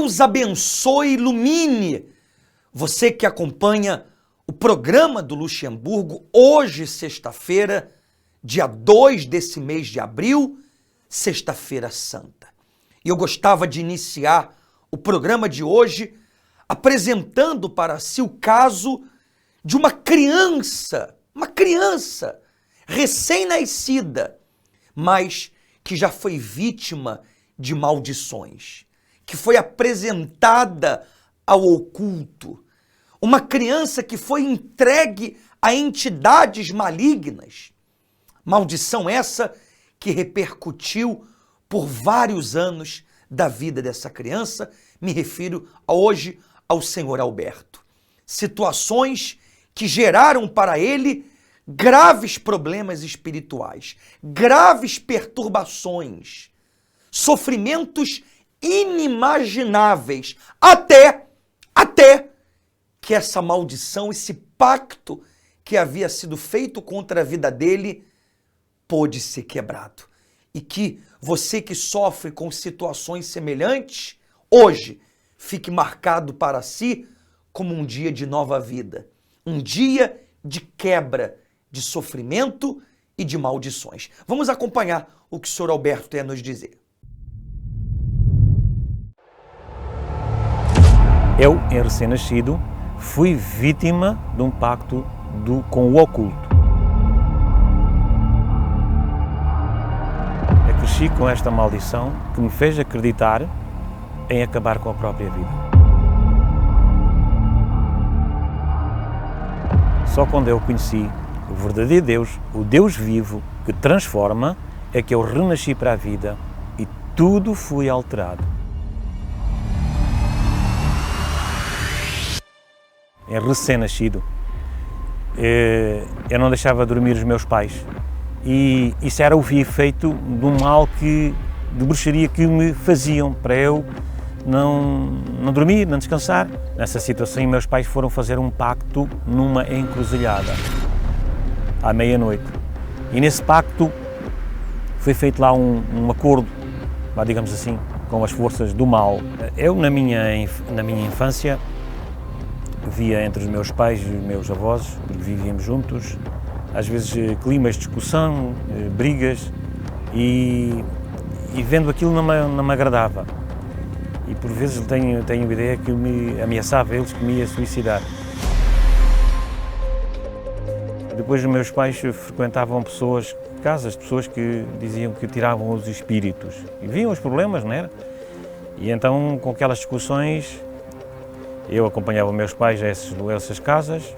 Deus abençoe e ilumine você que acompanha o programa do Luxemburgo, hoje, sexta-feira, dia 2 desse mês de abril, Sexta-feira Santa. E eu gostava de iniciar o programa de hoje apresentando para si o caso de uma criança recém-nascida, mas que já foi vítima de maldições, que foi apresentada ao oculto, uma criança que foi entregue a entidades malignas. Maldição essa que repercutiu por vários anos da vida dessa criança, me refiro hoje ao senhor Alberto. Situações que geraram para ele graves problemas espirituais, graves perturbações, sofrimentos inimagináveis, até que essa maldição, esse pacto que havia sido feito contra a vida dele, pôde ser quebrado. E que você que sofre com situações semelhantes, hoje fique marcado para si como um dia de nova vida, um dia de quebra de sofrimento e de maldições. Vamos acompanhar o que o senhor Alberto tem a nos dizer. Eu, em recém-nascido, fui vítima de um pacto com o oculto. Eu cresci com esta maldição que me fez acreditar em acabar com a própria vida. Só quando eu conheci o verdadeiro Deus, o Deus vivo, que transforma, é que eu renasci para a vida e tudo foi alterado. Em recém-nascido, eu não deixava dormir os meus pais e isso era o efeito de um mal de bruxaria que me faziam para eu não dormir, não descansar. Nessa situação, meus pais foram fazer um pacto numa encruzilhada, à meia-noite. E nesse pacto foi feito lá um acordo, digamos assim, com as forças do mal. Eu, na minha infância, via entre os meus pais e os meus avós, porque vivíamos juntos, às vezes climas de discussão, brigas, e vendo aquilo não me agradava. E por vezes tenho a ideia que me ameaçava eles que me ia suicidar. Depois os meus pais frequentavam casas de pessoas que diziam que tiravam os espíritos. E viam os problemas, não era? E então, com aquelas discussões, eu acompanhava meus pais a essas casas.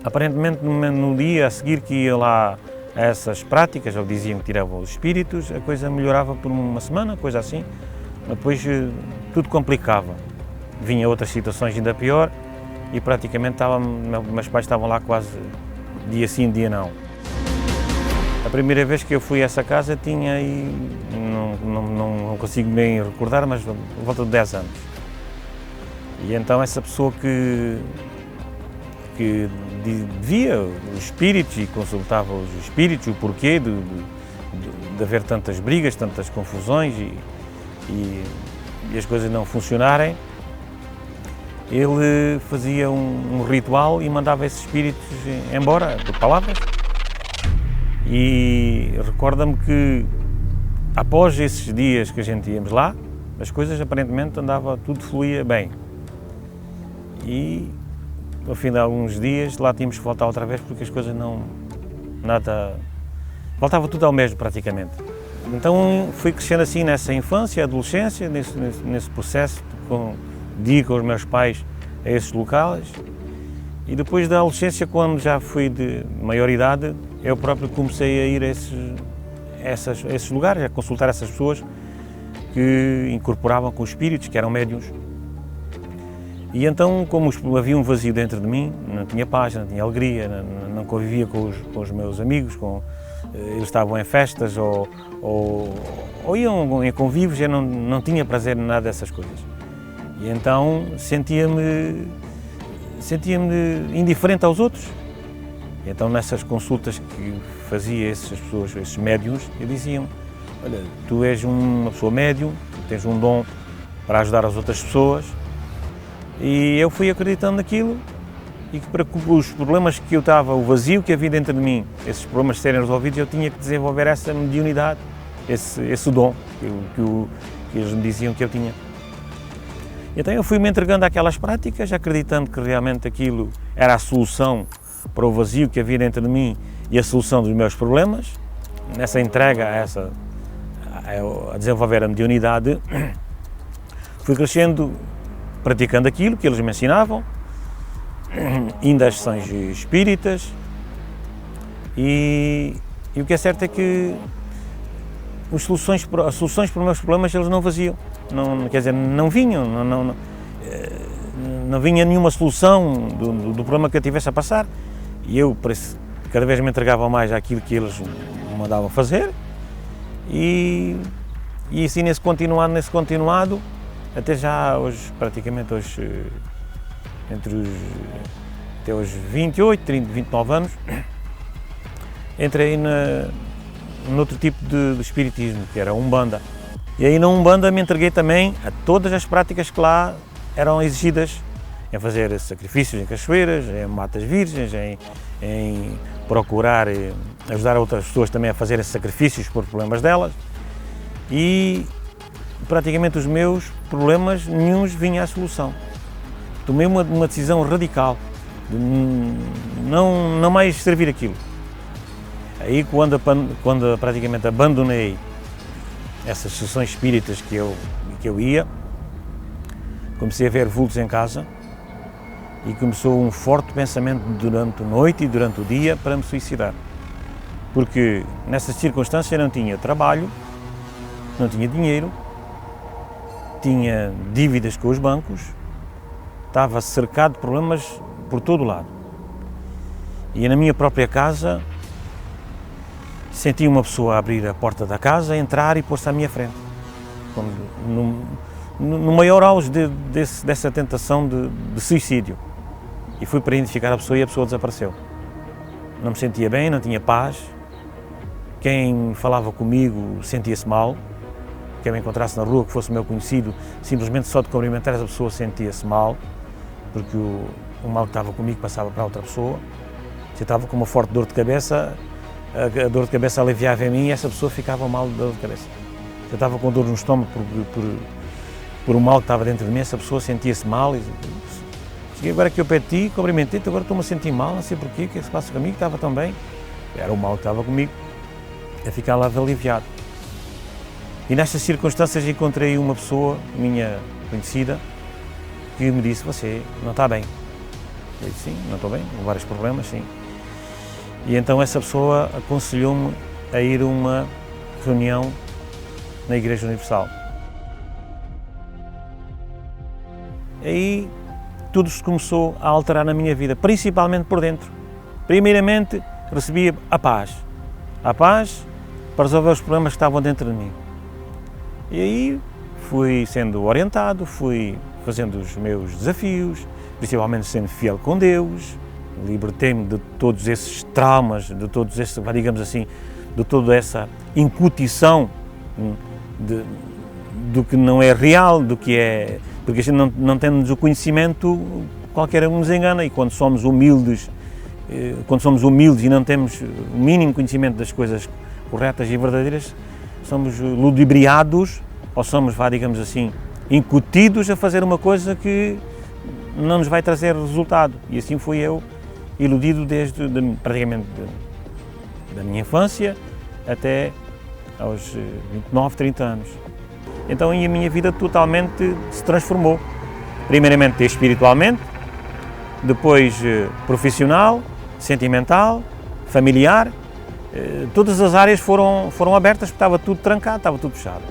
Aparentemente, no dia a seguir que ia lá a essas práticas, ou diziam que tiravam os espíritos, a coisa melhorava por uma semana, coisa assim. Depois tudo complicava. Vinha outras situações ainda pior e praticamente meus pais estavam lá quase dia sim, dia não. A primeira vez que eu fui a essa casa tinha aí, não consigo bem recordar, mas por volta de 10 anos. E então essa pessoa que via os espíritos e consultava os espíritos, o porquê de haver tantas brigas, tantas confusões e as coisas não funcionarem, ele fazia um ritual e mandava esses espíritos embora, por palavras. E recorda-me que após esses dias que a gente íamos lá, as coisas aparentemente tudo fluía bem. E ao fim de alguns dias lá tínhamos que voltar outra vez porque as coisas voltava tudo ao mesmo praticamente. Então fui crescendo assim nessa infância, adolescência, nesse processo de ir com os meus pais a esses locais. E depois da adolescência, quando já fui de maior idade, eu próprio comecei a ir a esses lugares, a consultar essas pessoas que incorporavam com os espíritos, que eram médiuns. E então, como havia um vazio dentro de mim, não tinha paz, não tinha alegria, não convivia com os meus amigos, eles estavam em festas ou iam em convívios, eu não tinha prazer em nada dessas coisas. E então sentia-me indiferente aos outros. E então nessas consultas que fazia essas pessoas, esses médiuns, eu dizia-me: olha, tu és uma pessoa médium, tu tens um dom para ajudar as outras pessoas, e eu fui acreditando naquilo, e que para que os problemas que eu estava, o vazio que havia dentro de mim, esses problemas serem resolvidos, eu tinha que desenvolver essa mediunidade, esse dom que eles me diziam que eu tinha. Então eu fui-me entregando àquelas práticas, acreditando que realmente aquilo era a solução para o vazio que havia dentro de mim e a solução dos meus problemas. Nessa entrega a desenvolver a mediunidade, fui crescendo, praticando aquilo que eles me ensinavam, indo às sessões espíritas, e o que é certo é que as soluções para os meus problemas eles não faziam, quer dizer, não vinham, não vinha nenhuma solução do problema que eu tivesse a passar, e eu cada vez me entregava mais àquilo que eles me mandavam fazer, e assim nesse continuado, até já hoje, praticamente hoje, até os 28, 30, 29 anos, entrei noutro tipo de espiritismo, que era a Umbanda. E aí na Umbanda me entreguei também a todas as práticas que lá eram exigidas, em fazer sacrifícios em cachoeiras, em matas virgens, em procurar ajudar outras pessoas também a fazer esses sacrifícios por problemas delas. E praticamente os meus problemas, nenhuns vinha à solução. Tomei uma decisão radical de não mais servir aquilo. Aí quando praticamente abandonei essas sessões espíritas que eu ia, comecei a ver vultos em casa e começou um forte pensamento durante a noite e durante o dia para me suicidar. Porque nessas circunstâncias eu não tinha trabalho, não tinha dinheiro, tinha dívidas com os bancos, estava cercado de problemas por todo o lado. E na minha própria casa senti uma pessoa abrir a porta da casa, entrar e pôr-se à minha frente. No maior auge dessa tentação de suicídio. E fui para identificar a pessoa e a pessoa desapareceu. Não me sentia bem, não tinha paz. Quem falava comigo sentia-se mal. Quem me encontrasse na rua, que fosse meu conhecido, simplesmente só de cumprimentar essa pessoa sentia-se mal, porque o mal que estava comigo passava para outra pessoa. Se eu estava com uma forte dor de cabeça, a dor de cabeça aliviava em mim e essa pessoa ficava mal de dor de cabeça. Se eu estava com dor no estômago por um mal que estava dentro de mim, essa pessoa sentia-se mal. Cheguei agora aqui ao pé de ti, cumprimentei-te, agora estou-me a sentir mal, não sei porquê, o que é que se passa comigo, estava tão bem. Era o mal que estava comigo, a ficar lá aliviado. E nestas circunstâncias encontrei uma pessoa, minha conhecida, que me disse, você não está bem. Eu disse, sim, não estou bem, com vários problemas, sim. E então essa pessoa aconselhou-me a ir a uma reunião na Igreja Universal. Aí tudo se começou a alterar na minha vida, principalmente por dentro. Primeiramente recebi a paz para resolver os problemas que estavam dentro de mim. E aí fui sendo orientado, fui fazendo os meus desafios, principalmente sendo fiel com Deus, libertei-me de todos esses traumas, de todos esses, digamos assim, de toda essa incutição do que não é real, do que é... Porque a gente não temos o conhecimento, qualquer um nos engana, e quando somos humildes e não temos o mínimo conhecimento das coisas corretas e verdadeiras, somos ludibriados, ou somos, digamos assim, incutidos a fazer uma coisa que não nos vai trazer resultado. E assim fui eu, iludido praticamente da minha infância até aos 29, 30 anos. Então a minha vida totalmente se transformou. Primeiramente espiritualmente, depois profissional, sentimental, familiar. Todas as áreas foram abertas porque estava tudo trancado, estava tudo fechado.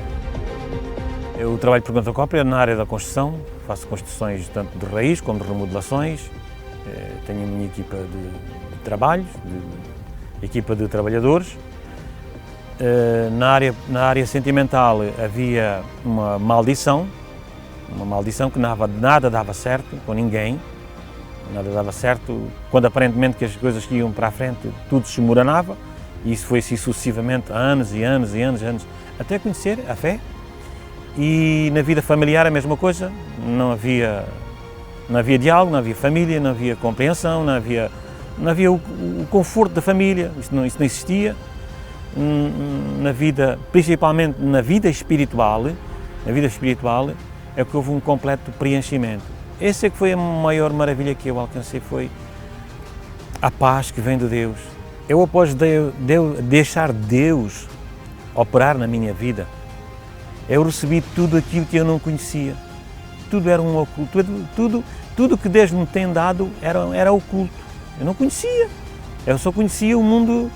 Eu trabalho por conta própria na área da construção, faço construções tanto de raiz como de remodelações, tenho a minha equipa de trabalhos, equipa de trabalhadores. Na área sentimental havia uma maldição que nada dava certo com ninguém, nada dava certo, quando aparentemente que as coisas que iam para a frente tudo se esmoranava, e isso foi assim sucessivamente, anos e anos, até conhecer a fé. E na vida familiar a mesma coisa, não havia diálogo, não havia família, não havia compreensão, não havia o conforto da família, isso não existia. Na vida, principalmente na vida espiritual, é que houve um completo preenchimento. Essa é que foi a maior maravilha que eu alcancei, foi a paz que vem de Deus. Eu, após deixar Deus operar na minha vida, eu recebi tudo aquilo que eu não conhecia. Tudo era um oculto, tudo que Deus me tem dado era oculto. Eu não conhecia, eu só conhecia o mundo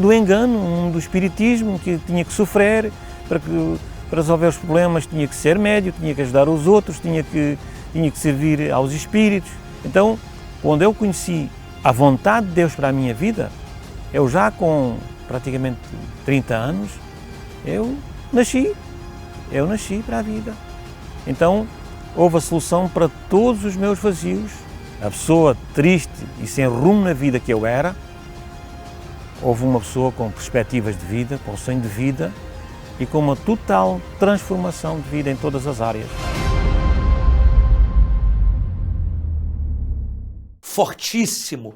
do engano, o mundo do espiritismo, que tinha que sofrer para resolver os problemas, tinha que ser médio, tinha que ajudar os outros, tinha que servir aos espíritos. Então, quando eu conheci a vontade de Deus para a minha vida, eu já com praticamente 30 anos, eu nasci para a vida. Então, houve a solução para todos os meus vazios. A pessoa triste e sem rumo na vida que eu era, houve uma pessoa com perspectivas de vida, com sonho de vida e com uma total transformação de vida em todas as áreas. Fortíssimo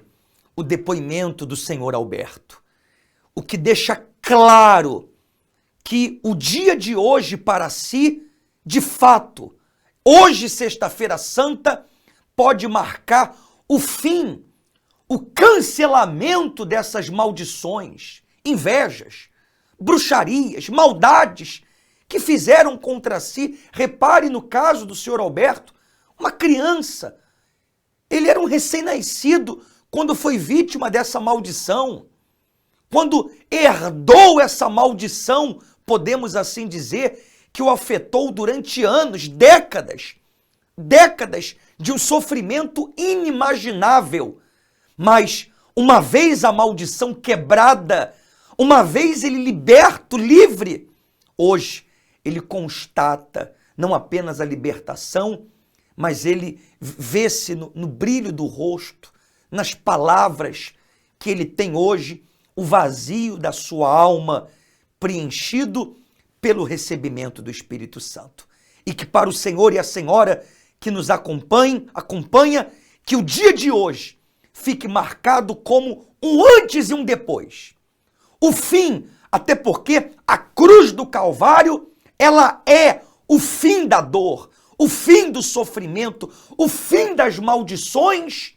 o depoimento do senhor Alberto, o que deixa claro que o dia de hoje para si, de fato, hoje, Sexta-feira Santa, pode marcar o fim, o cancelamento dessas maldições, invejas, bruxarias, maldades que fizeram contra si. Repare no caso do senhor Alberto, uma criança. Ele era um recém-nascido quando foi vítima dessa maldição. Quando herdou essa maldição, podemos assim dizer, que o afetou durante anos, décadas de um sofrimento inimaginável. Mas uma vez a maldição quebrada, uma vez ele liberto, livre, hoje ele constata não apenas a libertação, mas ele vê-se no brilho do rosto, nas palavras que ele tem hoje, o vazio da sua alma preenchido pelo recebimento do Espírito Santo. E que para o Senhor e a Senhora que nos acompanha, que o dia de hoje fique marcado como um antes e um depois. O fim, até porque a cruz do Calvário, ela é o fim da dor, o fim do sofrimento, o fim das maldições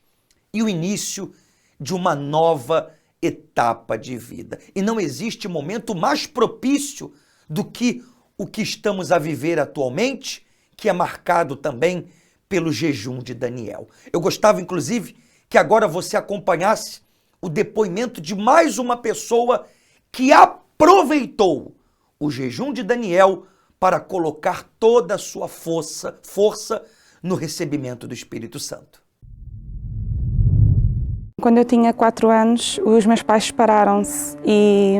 e o início de uma nova etapa de vida. E não existe momento mais propício do que o que estamos a viver atualmente, que é marcado também pelo jejum de Daniel. Eu gostava, inclusive, que agora você acompanhasse o depoimento de mais uma pessoa que aproveitou o jejum de Daniel para colocar toda a sua força no recebimento do Espírito Santo. Quando eu tinha 4 anos, os meus pais separaram-se e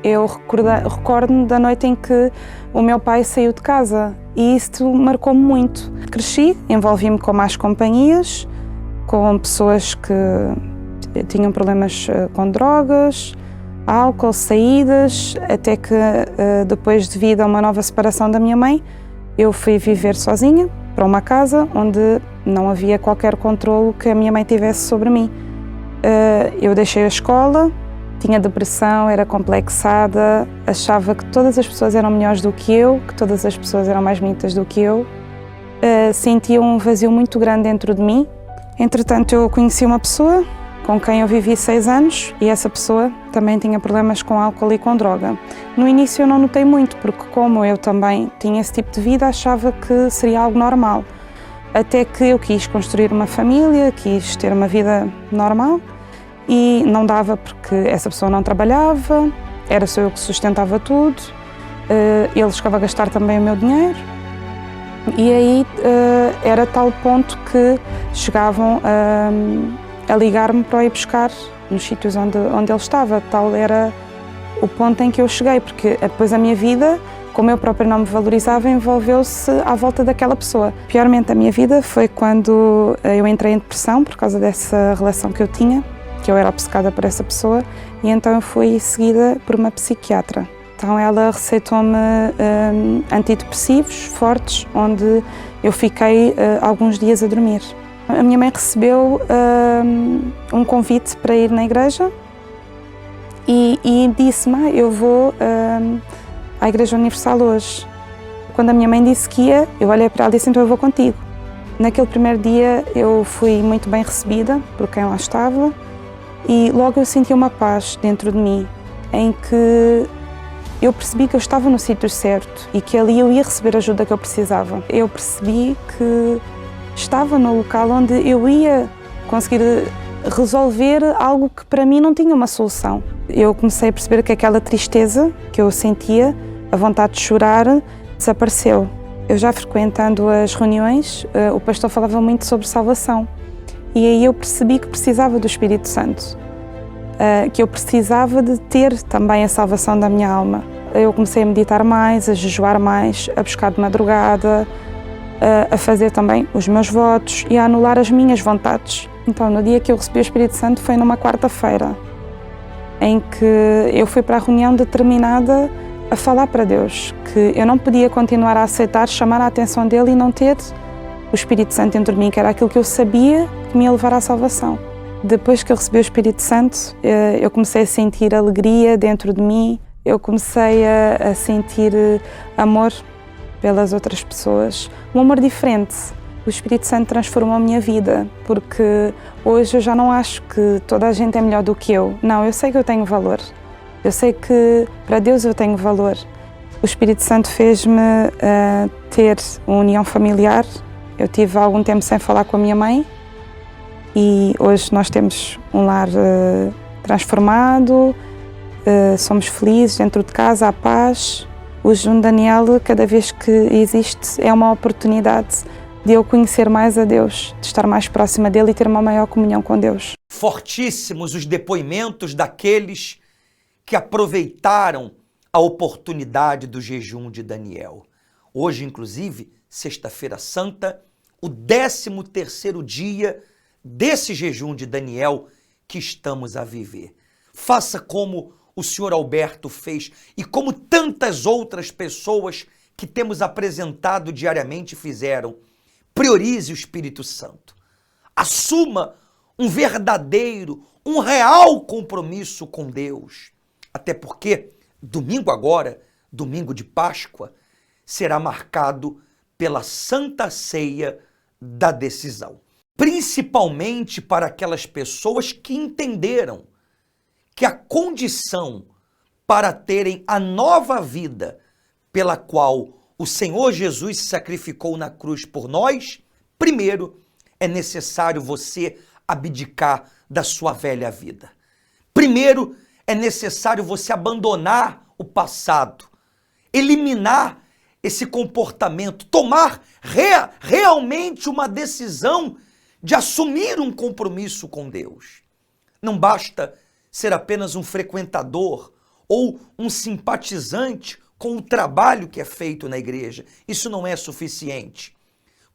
eu recordo-me da noite em que o meu pai saiu de casa e isso marcou-me muito. Cresci, envolvi-me com más companhias, com pessoas que tinham problemas com drogas, álcool, saídas, até que depois, devido a uma nova separação da minha mãe, eu fui viver sozinha para uma casa onde não havia qualquer controlo que a minha mãe tivesse sobre mim. Eu deixei a escola, tinha depressão, era complexada, achava que todas as pessoas eram melhores do que eu, que todas as pessoas eram mais bonitas do que eu. Sentia um vazio muito grande dentro de mim. Entretanto, eu conheci uma pessoa com quem eu vivi 6 anos e essa pessoa também tinha problemas com álcool e com droga. No início eu não notei muito, porque como eu também tinha esse tipo de vida, achava que seria algo normal. Até que eu quis construir uma família, quis ter uma vida normal e não dava porque essa pessoa não trabalhava, era só eu que sustentava tudo, ele chegava a gastar também o meu dinheiro e aí era tal ponto que chegavam a ligar-me para ir buscar nos sítios onde ele estava. Tal era o ponto em que eu cheguei, porque depois a minha vida, como eu própria não me valorizava, envolveu-se à volta daquela pessoa. Piormente a minha vida foi quando eu entrei em depressão por causa dessa relação que eu tinha, que eu era obcecada por essa pessoa, e então eu fui seguida por uma psiquiatra. Então ela receitou-me antidepressivos fortes, onde eu fiquei alguns dias a dormir. A minha mãe recebeu um convite para ir na igreja e disse-me: eu vou à Igreja Universal hoje. Quando a minha mãe disse que ia, eu olhei para ela e disse: então eu vou contigo. Naquele primeiro dia eu fui muito bem recebida por quem lá estava e logo eu senti uma paz dentro de mim, em que eu percebi que eu estava no sítio certo e que ali eu ia receber a ajuda que eu precisava. Eu percebi que estava no local onde eu ia conseguir resolver algo que para mim não tinha uma solução. Eu comecei a perceber que aquela tristeza que eu sentia, a vontade de chorar, desapareceu. Eu já frequentando as reuniões, o pastor falava muito sobre salvação e aí eu percebi que precisava do Espírito Santo, que eu precisava de ter também a salvação da minha alma. Eu comecei a meditar mais, a jejuar mais, a buscar de madrugada, a fazer também os meus votos e a anular as minhas vontades. Então, no dia que eu recebi o Espírito Santo foi numa quarta-feira, em que eu fui para a reunião determinada a falar para Deus que eu não podia continuar a aceitar, chamar a atenção dele e não ter o Espírito Santo dentro de mim, que era aquilo que eu sabia que me ia levar à salvação. Depois que eu recebi o Espírito Santo, eu comecei a sentir alegria dentro de mim, eu comecei a sentir amor pelas outras pessoas, um amor diferente. O Espírito Santo transformou a minha vida, porque hoje eu já não acho que toda a gente é melhor do que eu. Não, eu sei que eu tenho valor. Eu sei que para Deus eu tenho valor. O Espírito Santo fez-me ter uma união familiar. Eu tive algum tempo sem falar com a minha mãe e hoje nós temos um lar transformado, somos felizes dentro de casa, há paz. O Jejum de Daniel, cada vez que existe, é uma oportunidade de eu conhecer mais a Deus, de estar mais próxima dele e ter uma maior comunhão com Deus. Fortíssimos os depoimentos daqueles que aproveitaram a oportunidade do jejum de Daniel. Hoje, inclusive, Sexta-feira Santa, o 13º dia desse jejum de Daniel que estamos a viver. Faça como o senhor Alberto fez e como tantas outras pessoas que temos apresentado diariamente fizeram. Priorize o Espírito Santo. Assuma um verdadeiro, um real compromisso com Deus. Até porque domingo agora, domingo de Páscoa, será marcado pela Santa Ceia da decisão. Principalmente para aquelas pessoas que entenderam que a condição para terem a nova vida pela qual o Senhor Jesus se sacrificou na cruz por nós, primeiro é necessário você abdicar da sua velha vida. Primeiro é necessário você abandonar o passado, eliminar esse comportamento, tomar realmente uma decisão de assumir um compromisso com Deus. Não basta ser apenas um frequentador ou um simpatizante com o trabalho que é feito na igreja. Isso não é suficiente.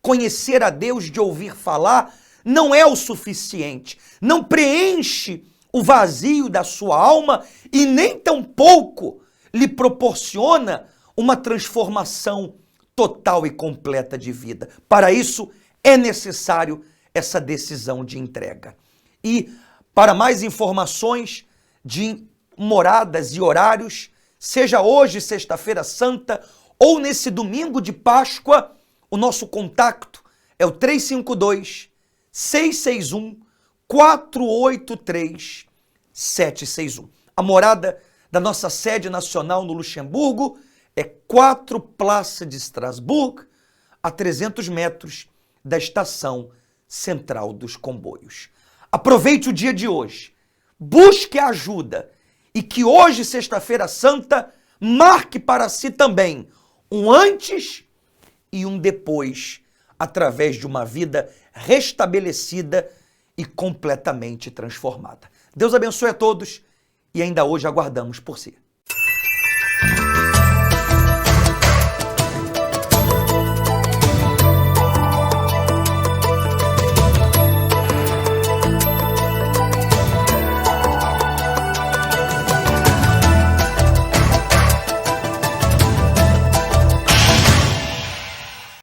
Conhecer a Deus de ouvir falar não é o suficiente. Não preenche o vazio da sua alma e nem tampouco lhe proporciona uma transformação total e completa de vida. Para isso é necessário essa decisão de entrega. E para mais informações de moradas e horários, seja hoje, Sexta-feira Santa, ou nesse domingo de Páscoa, o nosso contato é o 352-661-483-761. A morada da nossa sede nacional no Luxemburgo é 4 Place de Strasbourg, a 300 metros da estação central dos comboios. Aproveite o dia de hoje, busque ajuda e que hoje, Sexta-feira Santa, marque para si também um antes e um depois, através de uma vida restabelecida e completamente transformada. Deus abençoe a todos e ainda hoje aguardamos por si.